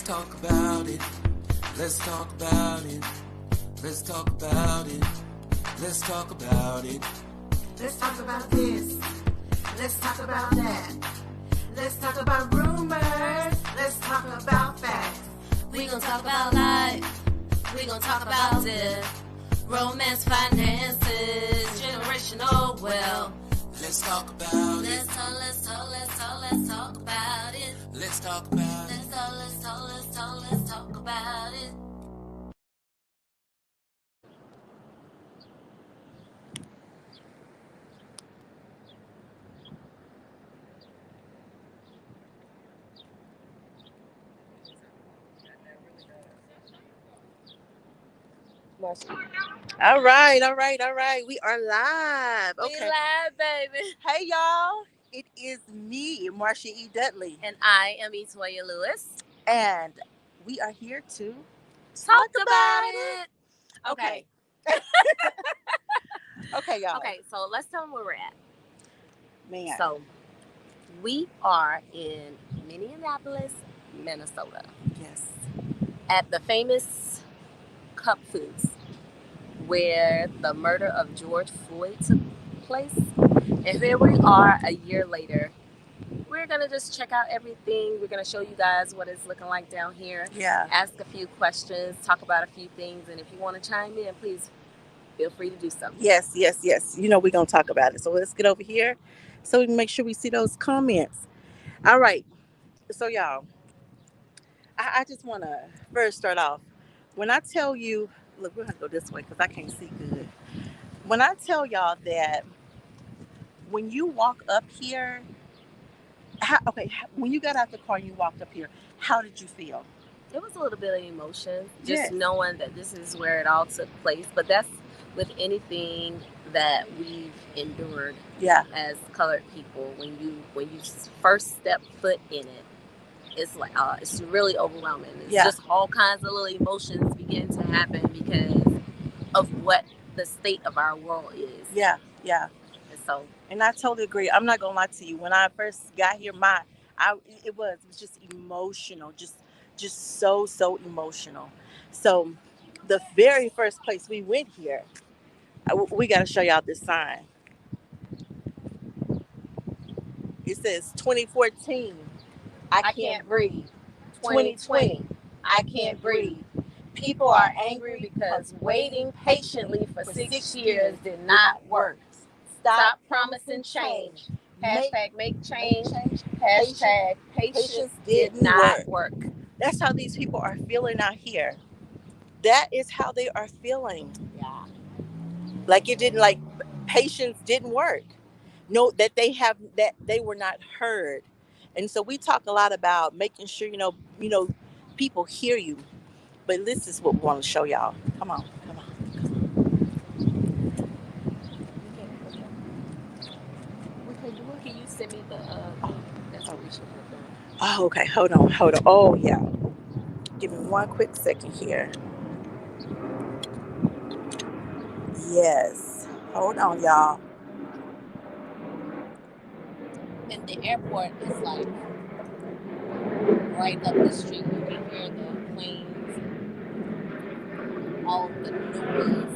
talk about it. Let's talk about it. Let's talk about it. Let's talk about it. Let's talk about this. Let's talk about that. Let's talk about rumors. Let's talk about facts. We gon' talk about life. We gon' talk about death. Romance, finances, generational wealth. Let's talk about it. Let's talk about it. Let's talk about it. Let's talk about it. Marsha. All right. We are live. We live, baby. Hey, y'all. It is me, Marsha E. Dudley. And I am Ethoia Lewis. And we are here to Talk about it. Okay. Okay, y'all. Okay, so let's tell them where we're at. Man. So, we are in Minneapolis, Minnesota. Yes. At the famous Cup Foods, where the murder of George Floyd took place. And here we are a year later. We're going to just check out everything. We're going to show you guys what it's looking like down here. Yeah. Ask a few questions, talk about a few things. And if you want to chime in, please feel free to do so. Yes. You know we're going to talk about it. So let's get over here so we can make sure we see those comments. All right. So, y'all, I just want to first start off. When I tell you, look, we're going to go this way because I can't see good. When I tell y'all that when you walk up here, when you got out the car and you walked up here, how did you feel? It was a little bit of emotion, just Yes. knowing that this is where it all took place. But that's with anything that we've endured as colored people. When you first step foot in it, it's like it's really overwhelming. It's just all kinds of little emotions begin to happen because of what the state of our world is. Yeah. And I totally agree. I'm not gonna lie to you. When I first got here, it was just emotional, just so emotional. So the very first place we went here, we got to show y'all this sign. It says 2014. I can't breathe. 2020. I can't breathe. People are angry because waiting patiently for 6 years did not work. stop promising change. Hashtag make change. Hashtag patience did not work. That's how these people are feeling out here. That is how they are feeling. Yeah. Like patience didn't work. No, that they were not heard. And so we talk a lot about making sure, people hear you. But this is what we want to show y'all. Come on. Can you send me the that's what we should have done. Oh, okay. Hold on. Oh, yeah. Give me one quick second here. Yes. Hold on, y'all. And the airport is like right up the street. You can hear the planes, all the noise.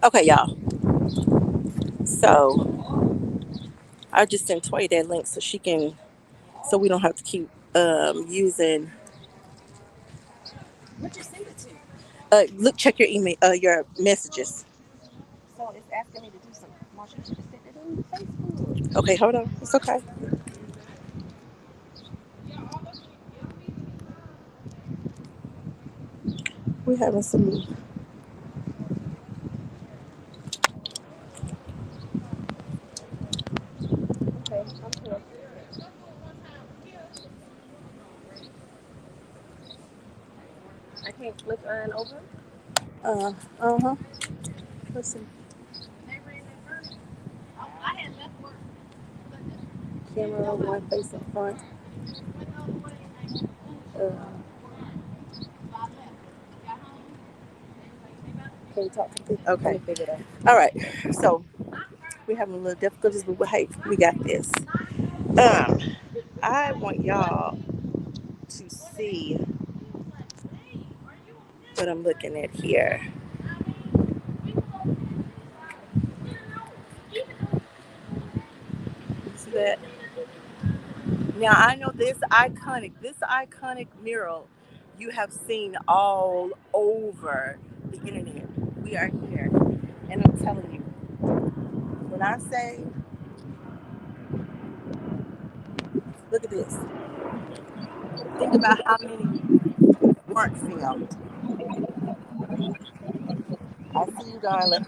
Okay, y'all. So I just sent Toy that link so we don't have to keep using. What you send it to? Look, check your email, your messages. So it's asking me to do something. Marsha, you should have sent it on Facebook. Okay, hold on. It's okay. We're having some. I can't flip mine over. Uh-huh. Let's see. Camera one facing front. Uh, can you talk to people? Okay. All right. So we're having a little difficulties, but hey, we got this. Um, I want y'all to see what I'm looking at here. See that? Now I know this iconic mural you have seen all over the internet. We are here, and I'm telling you, when I say, look at this. Think about how many weren't filmed. I see you, darling.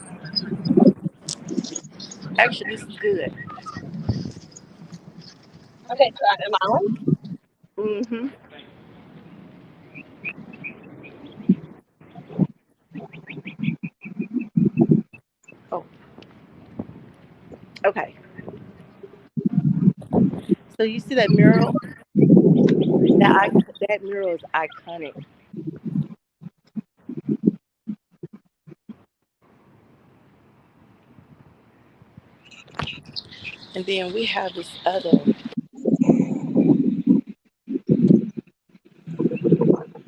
Actually, this is good. Okay, so am I on? Mm-hmm. Oh, okay. So you see that mural? That mural is iconic. And then we have this other.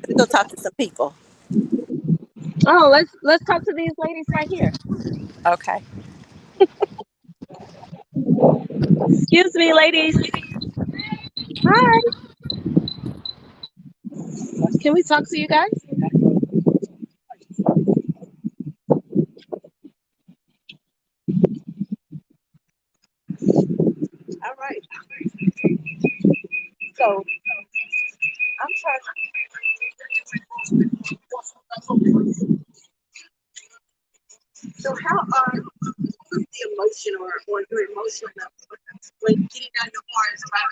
Let's go talk to some people. Oh, let's talk to these ladies right here. Okay. Excuse me, ladies. Hi. Can we talk to you guys? All right. So I'm trying to. So how are the emotion or your emotion when getting down your car is about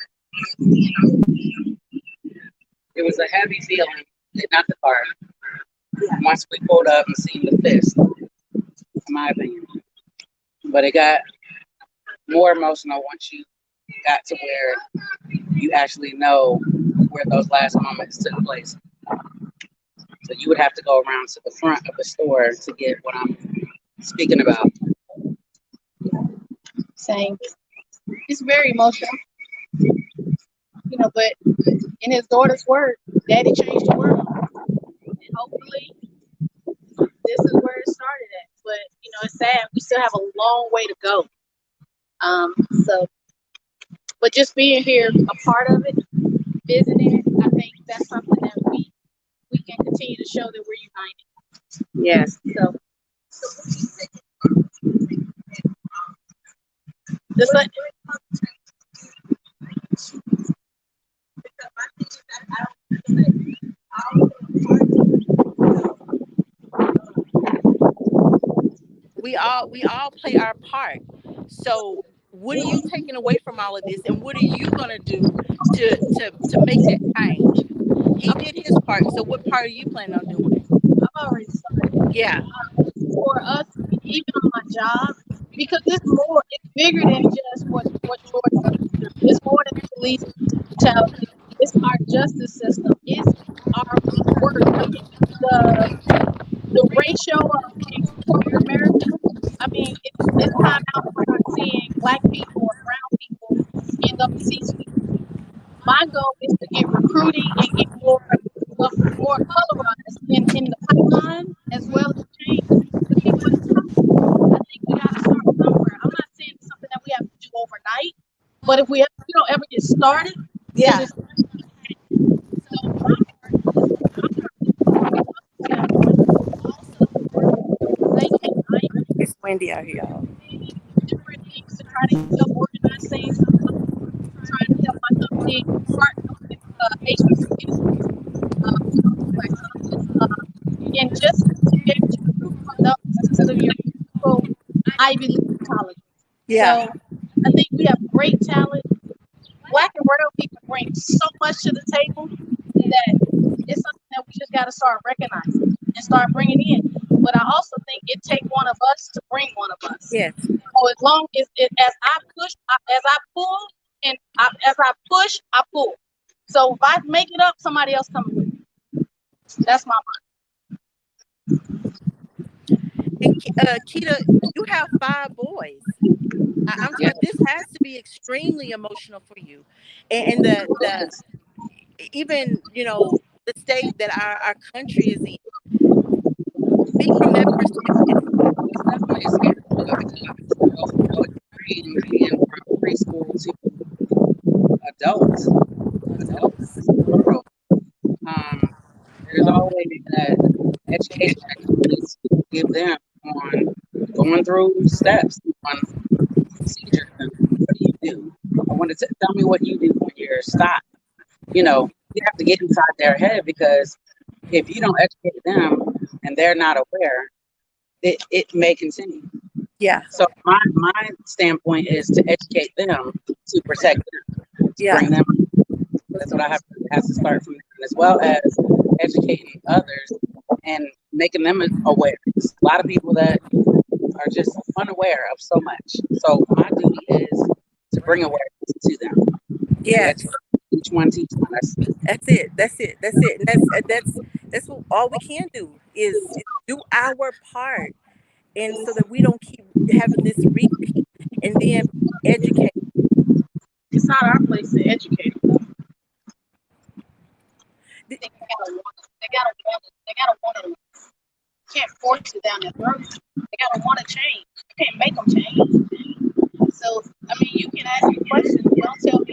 It was a heavy feeling, not the car. Once we pulled up and seen the fist, in my opinion. But it got more emotional once you got to where you actually know where those last moments took place. So you would have to go around to the front of the store to get what I'm speaking about. Same. It's very emotional, but in his daughter's word, Daddy changed the world. And hopefully this is where it started at. But it's sad. We still have a long way to go. So but just being here, a part of it, visiting it, I think that's something that we can continue to show that we're united. Yes. So just like we all play our part. So what are you taking away from all of this, and what are you gonna do to make that change? He did his part. So what part are you planning on doing? I've already started. Yeah. For us, even on my job, because it's bigger than just what George goes through. It's more than police brutality. It's our justice system. It's our work. I mean, the ratio of corporate America. I mean, it's time out for not seeing black people or brown people in the C-suite. My goal is to get recruiting and get more colorized in the pipeline as well as change the people at the top. I think we got to start somewhere. I'm not saying it's something that we have to do overnight, but if we don't ever get started, Yeah. then so my part is It's windy out here, y'all. different things to try to help organize things. I'm trying to help my company partner with HBCUs, and just to be able to recruit from those of your typical Ivy League colleges. Yeah. So I think we have great talent. Black and brown people bring so much to the table that it's something that we just got got to start recognizing and start bringing in. But I also think it takes one of us to bring one of us. Yes. So as long as as I push, as I pull, and as I push, I pull. So if I make it up, somebody else coming with me. That's my mind. And Keita, you have 5 boys. I'm Yeah, sure this has to be extremely emotional for you, and the even the state that our country is in. Speak from that perspective. it's definitely scary because so extreme being from preschool to adults, adults in the world. Um, there's always that education that you need to give them on going through steps, on procedures, and what do you do? I want to tell me what you do when you're stopped. You have to get inside their head because if you don't educate them and they're not aware, it may continue. Yeah, So my standpoint is to educate them to protect them, to yeah, bring them. That's what I have to has to start from them, as well as educating others and making them aware. There's a lot of people that are just unaware of so much. So my duty is to bring awareness to them. To yes. educate each one teach one. That's it. That's it. That's it. And that's what all we can do is do our part, and so that we don't keep having this repeat, and then educate. It's not our place to educate them. They gotta want it. They gotta want it. They gotta want it. You can't force it down their throat. They gotta want to change. You can't make them change. So I mean, you can ask me questions. Don't tell me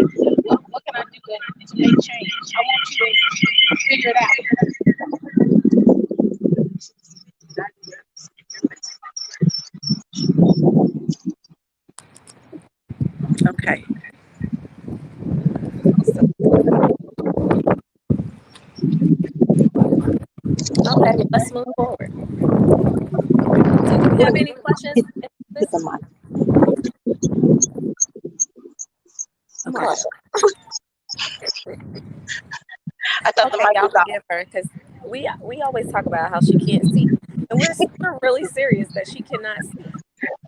what can I do to make change. I want you to figure it out. Okay. So, Okay, let's move forward. Do we have any questions? get the mic. Okay. Marsha. I thought the Okay, mic y'all was out. forgive her because we always talk about how she can't see, and we're really serious that she cannot see,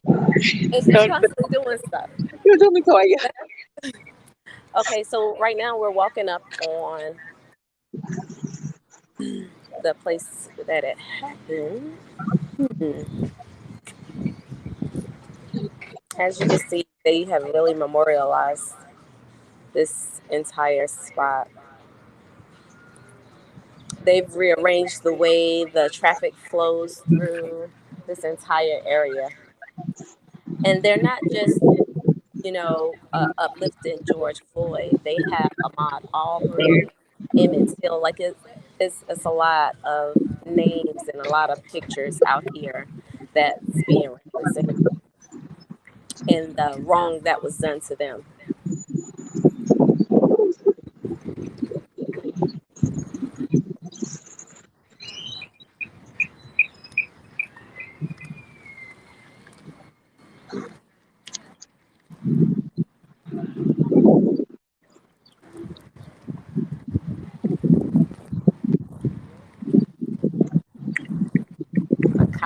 and she's constantly doing stuff. You're doing Toya. Okay, so right now we're walking up on the place that it happened. Hmm. As you can see, they have really memorialized this entire spot. They've rearranged the way the traffic flows through this entire area. And they're not just, uplifting George Floyd. They have Ahmaud Aubrey, Emmett Till. Like it's a lot of names and a lot of pictures out here that's being represented and the wrong that was done to them.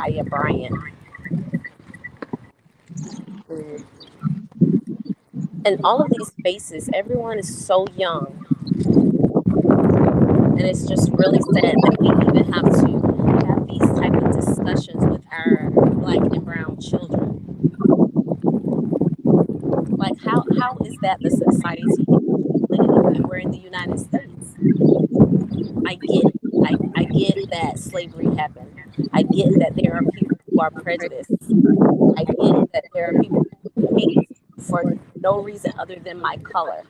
Ma'Khia Bryant. Mm. And all of these faces, everyone is so young. And it's just really sad that we even have to have these type of discussions with our Black and brown children. Like how is that the society we live? And we're in the United States. I get it. I get that slavery happened. I get that there are people who are prejudiced. I get that there are people who hate for no reason other than my color.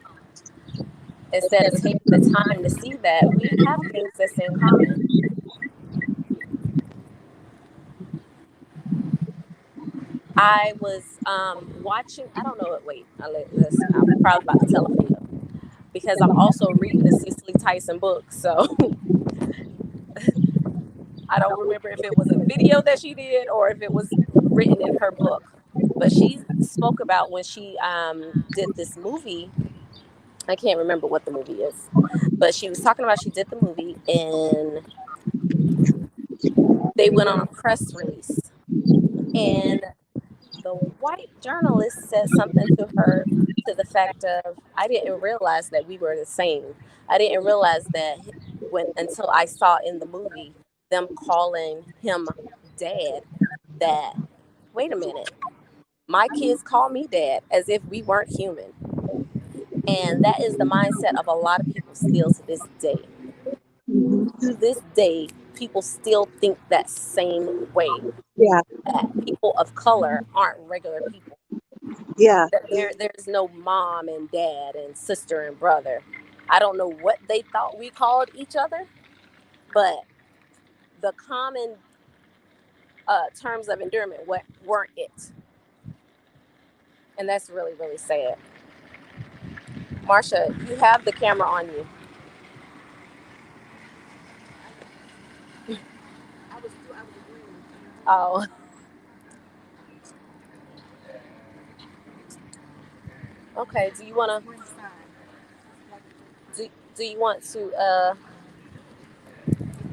Instead of taking the time to see that we have things that's in common. I was watching, I don't know, wait, listen, I'm probably about to tell a fib because I'm also reading the Cicely Tyson book. So I don't remember if it was a video that she did or if it was written in her book. But she spoke about when she did this movie. I can't remember what the movie is, but she was talking about she did the movie and they went on a press release, and the white journalist said something to her to the fact of, I didn't realize that we were the same. I didn't realize that when until I saw in the movie them calling him dad, that wait a minute, my kids call me dad as if we weren't human. And that is the mindset of a lot of people still to this day. To this day, people still think that same way. Yeah. That people of color aren't regular people. Yeah. That there's no mom and dad and sister and brother. I don't know what they thought we called each other, but the common terms of endearment weren't it. And that's really, really sad. Marsha, you have the camera on you. Oh. Okay. Do you want to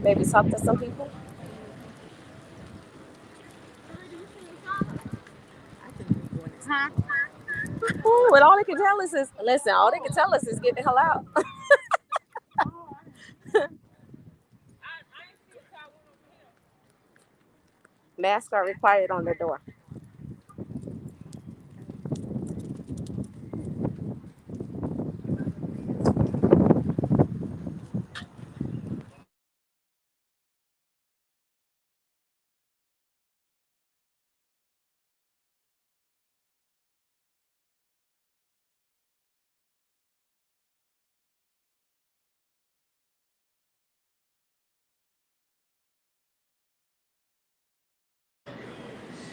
maybe talk to some people? Ooh, and all they can tell us is, listen, all they can tell us is get the hell out. Masks are required on the door.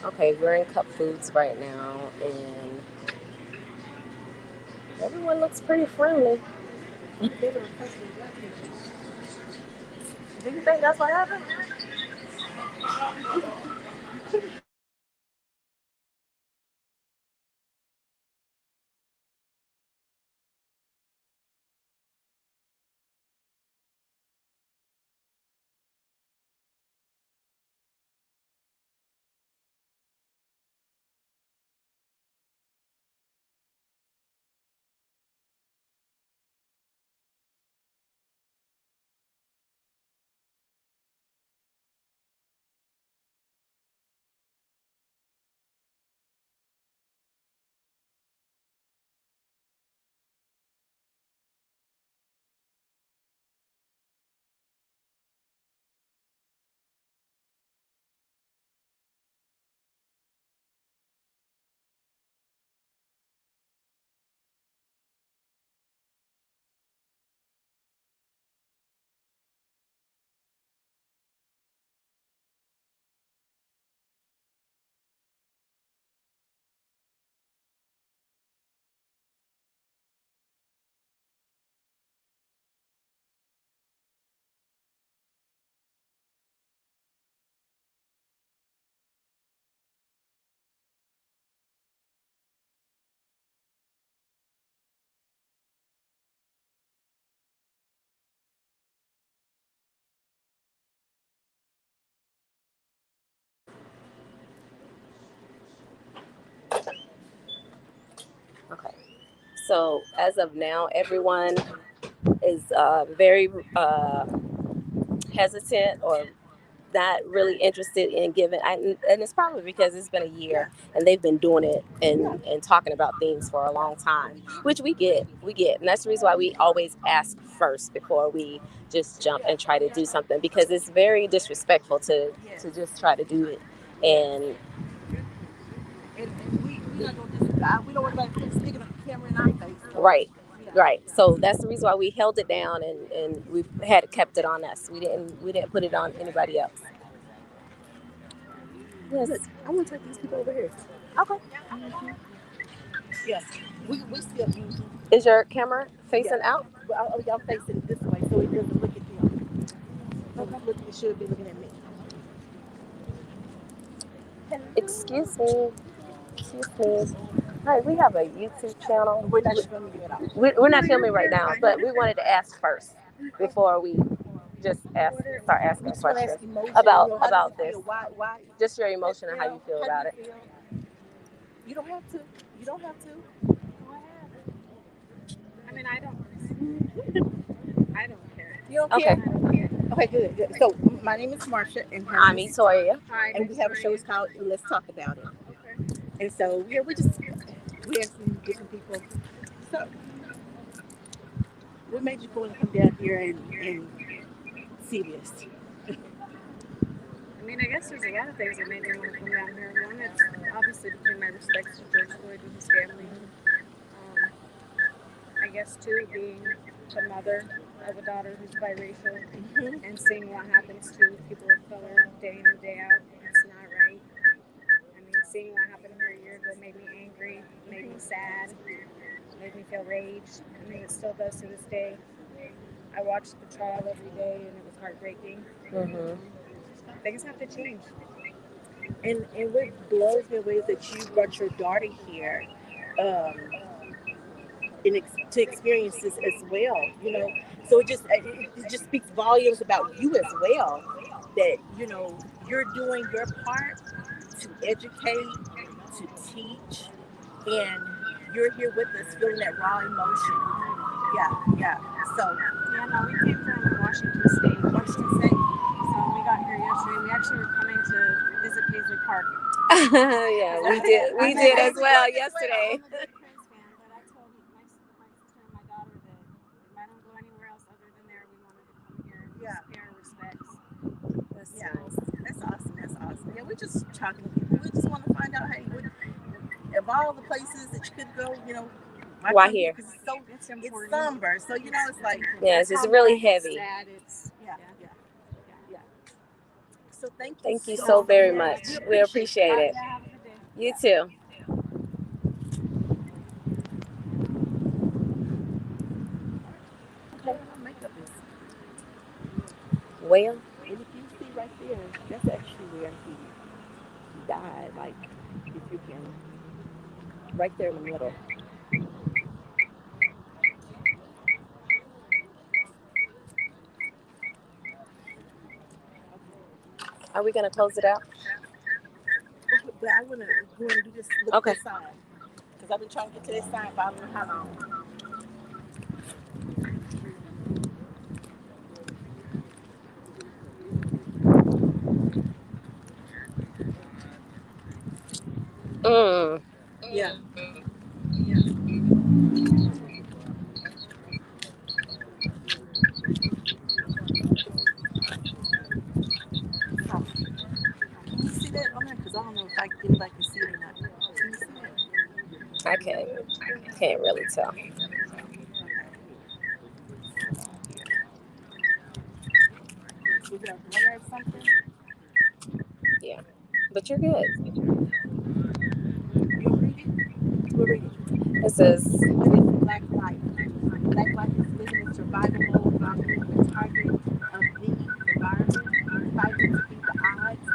Okay, we're in Cup Foods right now, and everyone looks pretty friendly. Do you think that's what happened? Okay. So as of now, everyone is very hesitant or not really interested in giving, and it's probably because it's been a year and they've been doing it and talking about things for a long time, which we get, and that's the reason why we always ask first before we just jump and try to do something, because it's very disrespectful to just try to do it. And we don't want to sticking a camera in our face. Right. So that's the reason why we held it down, and we had kept it on us. We didn't put it on anybody else. Yes. Look, I want to take these people over here. Okay. Yes. We still. Is your camera facing out? Well, y'all facing this way so it doesn't look at them. Okay. It should be looking at me. Excuse me. All right, we have a YouTube channel. We're not filming right now, but we wanted to ask first before we just start asking We just want to ask questions emotion. about this. Why? Just your emotion and how you feel about it. You don't have to. You don't have to. I mean, I don't care. You don't Okay. care? Okay, good. So my name is Marsha, and I'm Ethoia. Hi, and we have a show. It's called Let's Talk About It. Okay. And so we have some different people. So what made you want to come down here and see this? I mean, I guess there's a lot of things that made me want to come down here. One, it's obviously to pay my respects to George Floyd and his family. I guess two, being the mother of a daughter who's biracial and seeing what happens to people of color day in and day out. It's not right. I mean, seeing what happened here a year ago made me angry, made me sad, made me feel rage. I mean, it still does to this day. I watched the trial every day, and it was heartbreaking. Things have to change. And what blows me away is that you brought your daughter here, to experience this as well. So it just speaks volumes about you as well. That you're doing your part to educate, to teach, and you're here with us, feeling that raw emotion. Yeah. So Yeah, no, we came from Washington State. So we got here yesterday. We actually were coming to visit Paisley Park. Yeah, we did. We did as well yesterday. I'm a big Prince fan, but I told my sister and my daughter that if I don't go anywhere else other than there, we wanted to come here and just pay our respects. That's yeah, nice. that's awesome. That's awesome. Yeah, we're just talking to people. We just want to find out, hey, of all the places that you could go, Why here? Because it's somber. So it's like Yes, it's really heavy. Sad. It's yeah. So Thank you so very much. We appreciate it. Yeah, have a good day. You too. Makeup is. Well, And if you see right there, that's actually where he died. Like, if you can, right there in the middle. are we gonna close it out? But I want to go and do this. Look at this sign, because I've been trying to get to this sign for I don't know how long. Yeah. Can you see that on there? Because I don't know if anybody can see it or not. Can you see it? I can't really tell. Was there a glare or something? Yeah, but you're good. You'll read it? We'll read it. It says Black life. Black life is living in survival mode while being the target of the environment, fighting to beat the odds.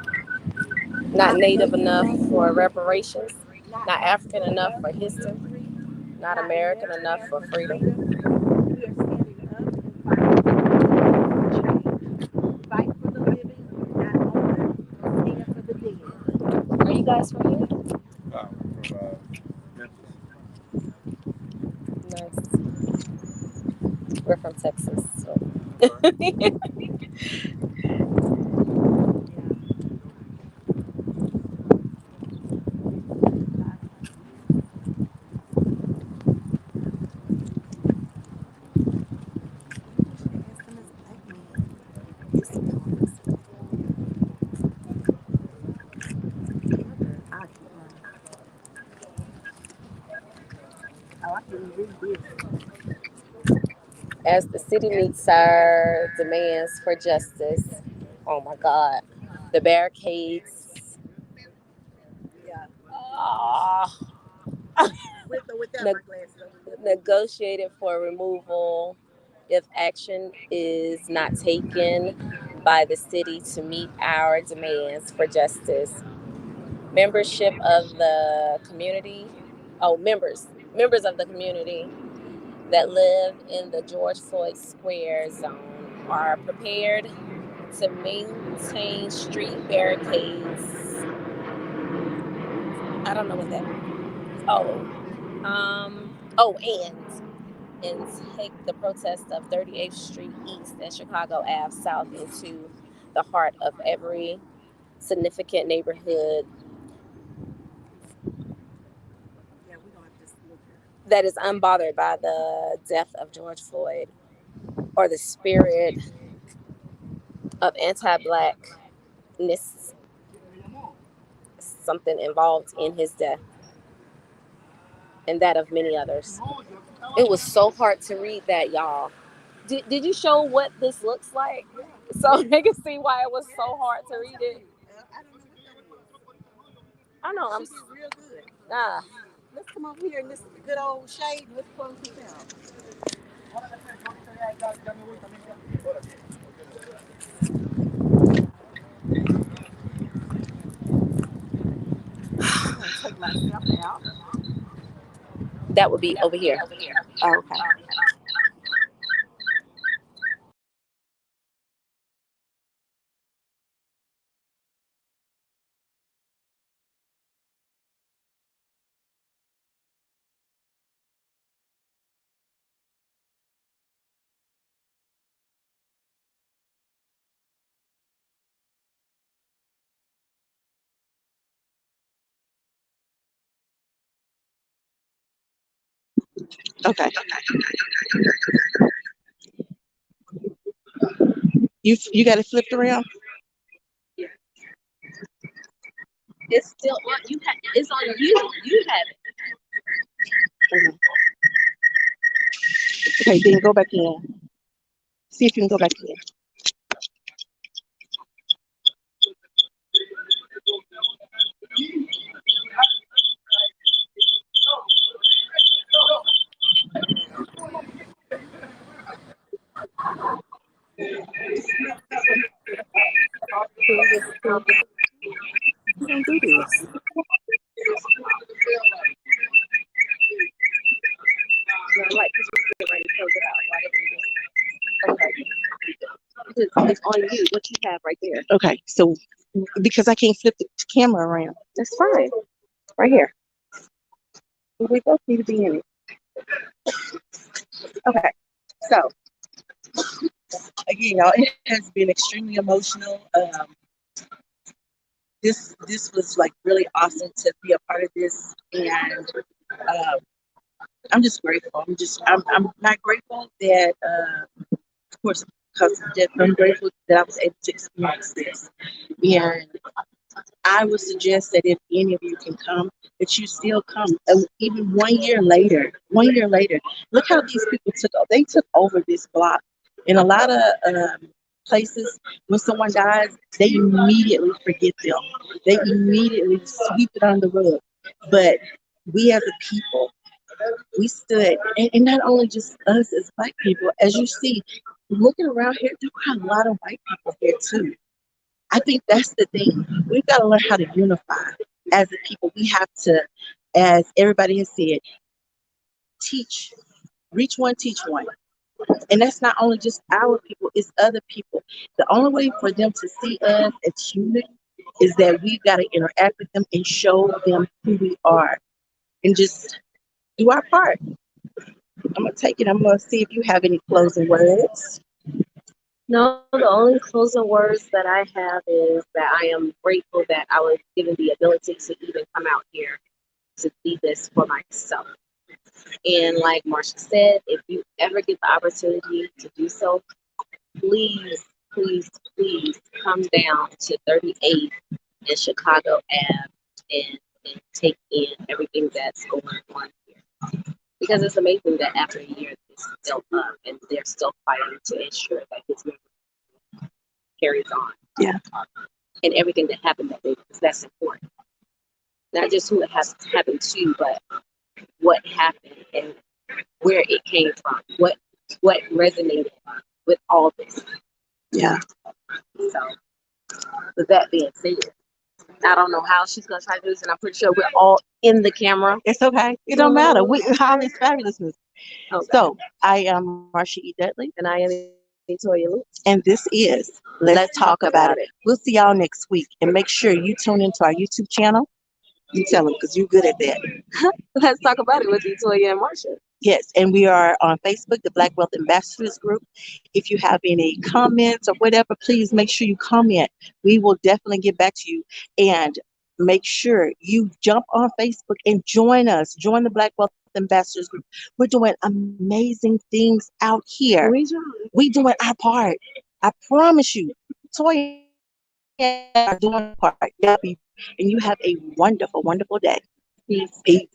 not native enough for reparations, not African enough for history, not American enough for freedom. We are standing up and fighting for change. Fight for the living, not only stand for the dead. Are you guys from here? From Nice. We're from Texas. So. As the city meets our demands for justice, oh my God, the barricades. Yeah. Ah. With or without my glasses on. Negotiated for removal if action is not taken by the city to meet our demands for justice. Membership of the community, members of the community that live in the George Floyd Square zone are prepared to maintain street barricades. I don't know what that means. And take the protest of 38th Street East and Chicago Ave South into the heart of every significant neighborhood that is unbothered by the death of George Floyd or the spirit of anti-blackness, something involved in his death and that of many others. It was so hard to read that, y'all. Did you show what this looks like? So they can see why it was so hard to read it. I know, I'm real good. Let's come over here in this good old shade. Let's close this out. I'm gonna take myself out. That would be over here. Oh, okay. Okay. You got it flipped around? Yeah. It's still on you. It's on you. You have it. Okay, then go back in. See if you can go back in. You don't do this. Right, because we're getting ready to close it out. Okay. It's on you. What you have right there. Okay, so because I can't flip the camera around. That's fine. Right here. We both need to be in it. Okay. So again, y'all, it has been extremely emotional. This was like really awesome to be a part of this, and I'm just grateful. I'm not grateful that of course because of death. I'm grateful that I was able to experience this, and I would suggest that if any of you can come, that you still come. Even 1 year later, look how these people took over this block. In a lot of places, when someone dies, they immediately forget them. They immediately sweep it under the rug. But we as a people, we stood, and not only just us as Black people, as you see, looking around here, there are a lot of white people here too. I think that's the thing. We've got to learn how to unify as a people. We have to, as everybody has said, teach, reach one, teach one. And that's not only just our people, it's other people. The only way for them to see us as human is that we've got to interact with them and show them who we are and just do our part. I'm going to take it. I'm going to see if you have any closing words. No, the only closing words that I have is that I am grateful that I was given the ability to even come out here to see this for myself. And like Marsha said, if you ever get the opportunity to do so, please, please, please come down to 38th in Chicago Ave and take in everything that's going on here. Because it's amazing that after a year, it's still up and they're still fighting to ensure that this memory carries on. Yeah. And everything that happened that day, because that's important. Not just who it has happened to, but what happened and where it came from, what resonated with all this. Yeah. So, with that being said, I don't know how she's gonna try to do this, and I'm pretty sure we're all in the camera. It's okay. It don't matter. How is fabulousness. Okay. So I am Marsha E. Dudley, and I am And this is Let's Talk About It. We'll see y'all next week. And make sure you tune into our YouTube channel. You tell them because you're good at that. Let's talk about it with Ethoia and Marsha. Yes, and we are on Facebook, the Black Wealth Ambassadors Group. If you have any comments or whatever, please make sure you comment. We will definitely get back to you. And make sure you jump on Facebook and join us. Join the Black Wealth Ambassadors Group. We're doing amazing things out here. We doing our part. I promise you. Toya are doing our part. Y'all be, and you have a wonderful, wonderful day. Peace. Peace.